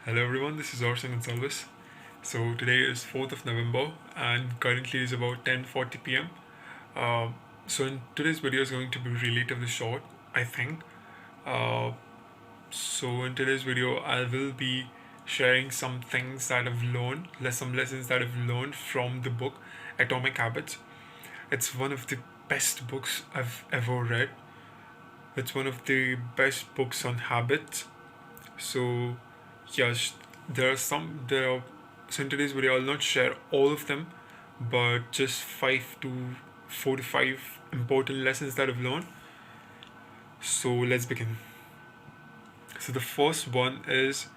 Hello everyone, this is Orson Gonsalves. So today is 4th of November and currently is about 10:40 p.m. So in today's video is going to be relatively short, I think. Uh, so in today's video I will be sharing some things that I've learned, some lessons that I've learned from the book Atomic Habits. It's one of the best books I've ever read. It's one of the best books on habits. So yes, there are so in today's video I'll not share all of them, but just 5 to 5 important lessons that I've learned. So let's begin. So the first one is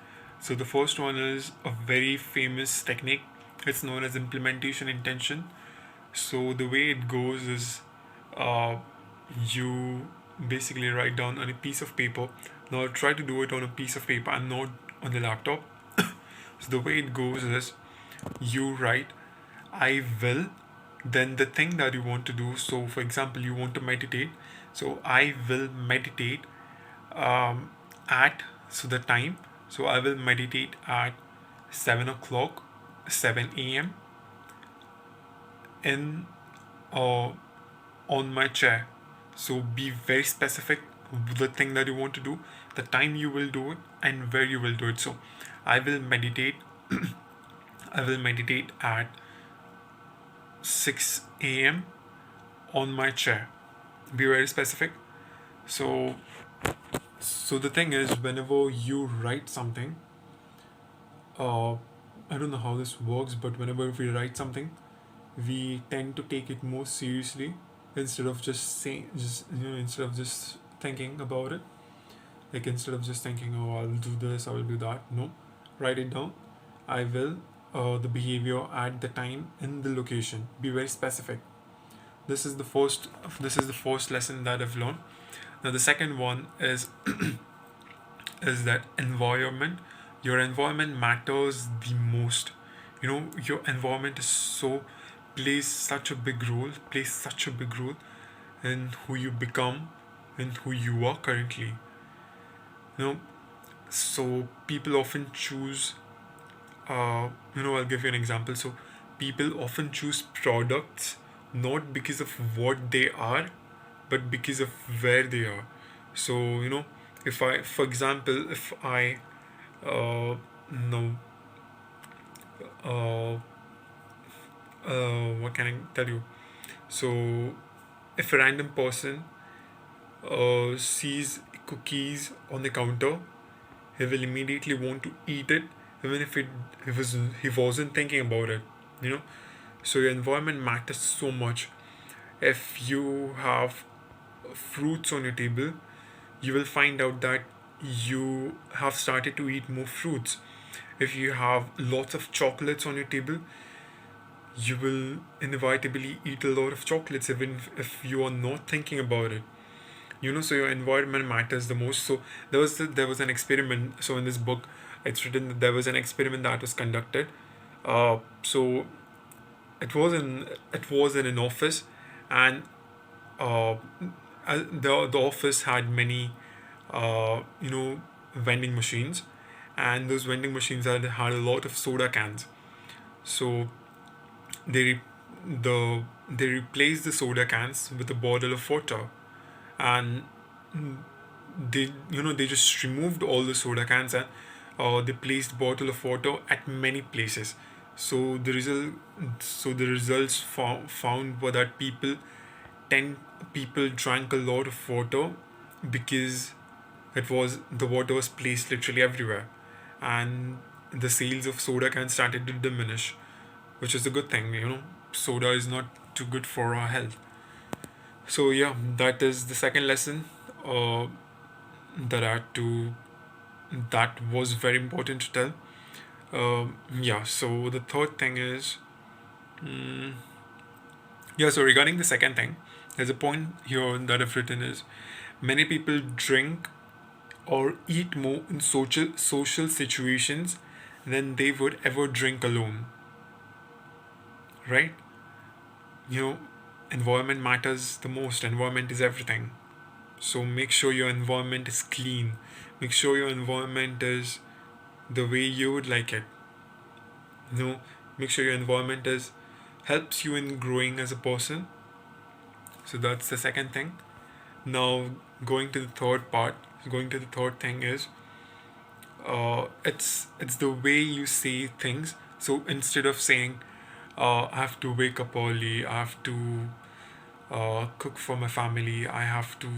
a very famous technique. It's known as implementation intention. So the way it goes is uh, you basically write down on a piece of paper. Now try to do it on a piece of paper and not on the laptop. So the way it goes is you write I will, then the thing that you want to do. So for example, you want to meditate. So I will meditate at so the time. So I will meditate at 7 o'clock, 7 a.m. in uh, on my chair. So be very specific the thing that you want to do, the time you will do it, and where you will do it. So I will meditate. I will meditate at 6 a.m. on my chair. Be very specific. So the thing is, whenever you write something, uh, I don't know how this works, but whenever we write something, we tend to take it more seriously instead of just saying, instead of just thinking about it. Like instead of just thinking, oh, I'll do this, I will do that. No, write it down. I will. The behavior at the time in the location. Be very specific. This is the first. This is the first lesson that I've learned. Now the second one is that environment. Your environment matters the most. Your environment is so plays such a big role. Plays such a big role in who you become, in who you are currently. You know, so people often choose. I'll give you an example. So people often choose products not because of what they are, but because of where they are. So if I, for example, if I no uh, what can I tell you? So if a random person sees cookies on the counter, he will immediately want to eat it, even if he wasn't thinking about it. You know, so your environment matters so much. If you have fruits on your table, you will find out that you have started to eat more fruits. If you have lots of chocolates on your table, you will inevitably eat a lot of chocolates even if you are not thinking about it. So your environment matters the most. So there was an experiment. So in this book it's written that there was an experiment that was conducted. So it was in an office, and uh, the office had many vending machines, and those vending machines had a lot of soda cans. So they the they replaced the soda cans with a bottle of water, and they just removed all the soda cans, and they placed bottle of water at many places. So the results found were that 10 people drank a lot of water because the water was placed literally everywhere, and the sales of soda cans started to diminish, which is a good thing. Soda is not too good for our health. So yeah, that is the second lesson uh, that I had to that was very important to tell. Yeah, so the third thing is, yeah, so regarding the second thing, there's a point here that I've written is many people drink or eat more in social situations than they would ever drink alone, right? You know, environment matters the most. Environment is everything. So make sure your environment is clean. Make sure your environment is the way you would like it. You know, make sure your environment is helps you in growing as a person. So that's the second thing. Now going to the third part, going to the third thing is it's the way you say things. So instead of saying I have to wake up early, I have to cook for my family, I have to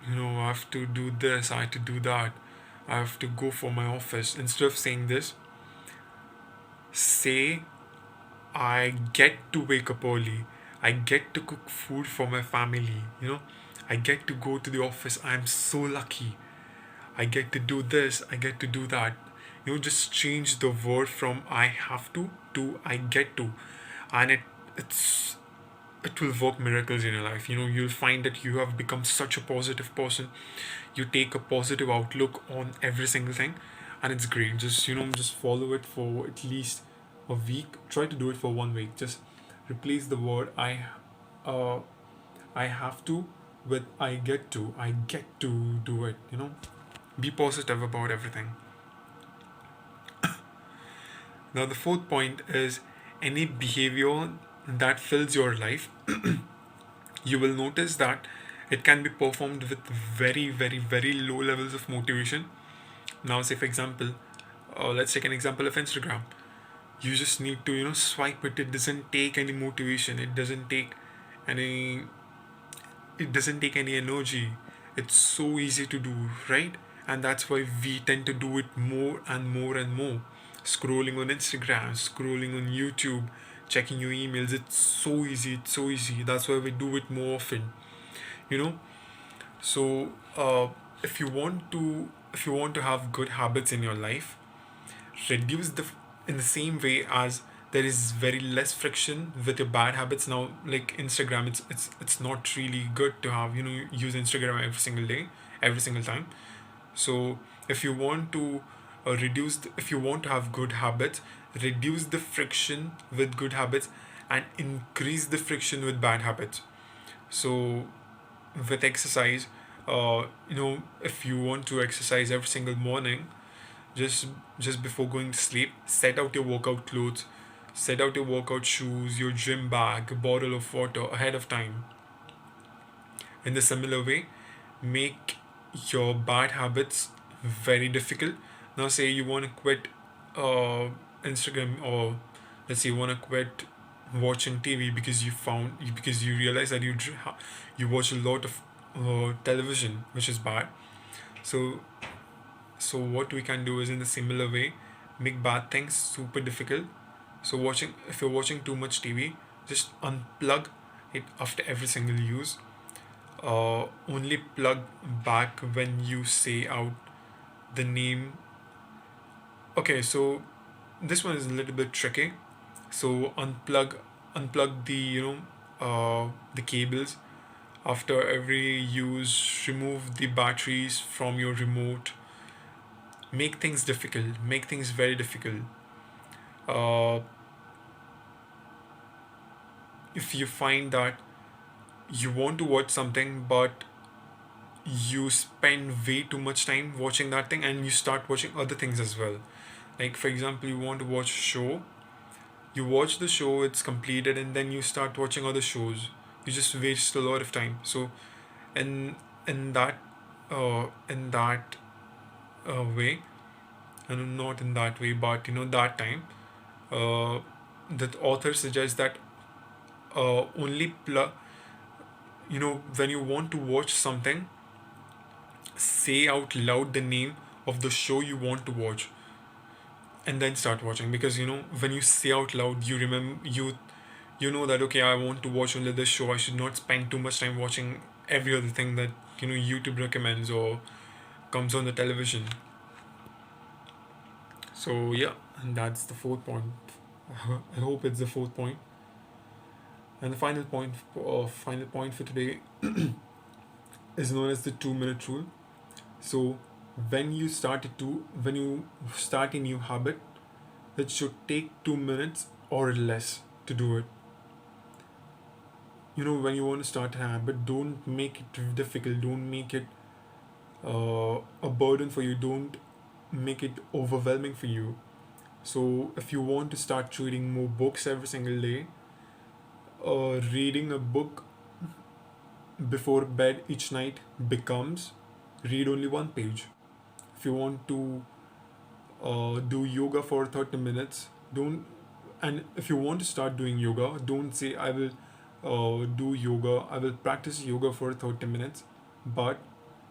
I have to do this, I have to do that, I have to go for my office. Instead of saying this, say I get to wake up early. I get to cook food for my family. I get to go to the office. I'm so lucky. I get to do this. I get to do that. Just change the word from I have to I get to, and it's it will work miracles in your life. You'll find that you have become such a positive person. You take a positive outlook on every single thing, and it's great. Just follow it for at least a week. Try to do it for 1 week. Just replace the word uh I have to with I get to. I get to do it. Be positive about everything. Now the fourth point is any behavior that fills your life, you will notice that it can be performed with very, very, very low levels of motivation. Now, say for example, let's take an example of Instagram. You just need to swipe it. It doesn't take any motivation. Any it doesn't take any energy. It's so easy to do, right? And that's why we tend to do it more and more and more. Scrolling on Instagram, scrolling on YouTube, checking your emails. It's so easy. It's so easy. That's why we do it more often. You know. So if you want to have good habits in your life, reduce the in the same way as there is very less friction with your bad habits. Now, like Instagram, it's not really good to have use Instagram every single day, every single time. So if you want to if you want to have good habits, reduce the friction with good habits and increase the friction with bad habits. So with exercise, if you want to exercise every single morning, just just before going to sleep, set out your workout clothes, set out your workout shoes, your gym bag, a bottle of water ahead of time. In the similar way, make your bad habits very difficult. Now say you want to quit Instagram, or let's say you want to quit watching TV because you realize that you watch a lot of television, which is bad. So what we can do is in the similar way, make bad things super difficult. So if you're watching too much TV, just unplug it after every single use. Only plug back when you say out the name. Okay, so this one is a little bit tricky. So unplug the cables after every use. Remove the batteries from your remote. Make things difficult. Make things very difficult. Uh, if you find that you want to watch something but you spend way too much time watching that thing and you start watching other things as well, like for example you want to watch a show, you watch the show, it's completed, and then you start watching other shows, you just waste a lot of time. So in in that in that way, and not in that way, but that time, uh, the author suggests that only when you want to watch something, say out loud the name of the show you want to watch and then start watching, because when you say out loud, you remember, you know that okay, I want to watch only this show, I should not spend too much time watching every other thing that YouTube recommends or comes on the television. So yeah, and that's the fourth point. I hope it's the fourth point. And the final point for today is known as the 2 minute rule. So when you start a new habit, it should take 2 minutes or less to do it. When you want to start a habit, don't make it difficult. Don't make it a burden for you. Don't make it overwhelming for you. So if you want to start reading more books every single day, reading a book before bed each night becomes read only one page. If you want to do yoga for 30 minutes, don't, and if you want to start doing yoga, don't say I will do yoga, I will practice yoga for 30 minutes, but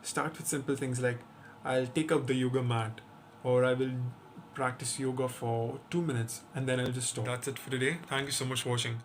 start with simple things like I'll take up the yoga mat, or I will practice yoga for 2 minutes and then I'll just stop. That's it for today. Thank you so much for watching.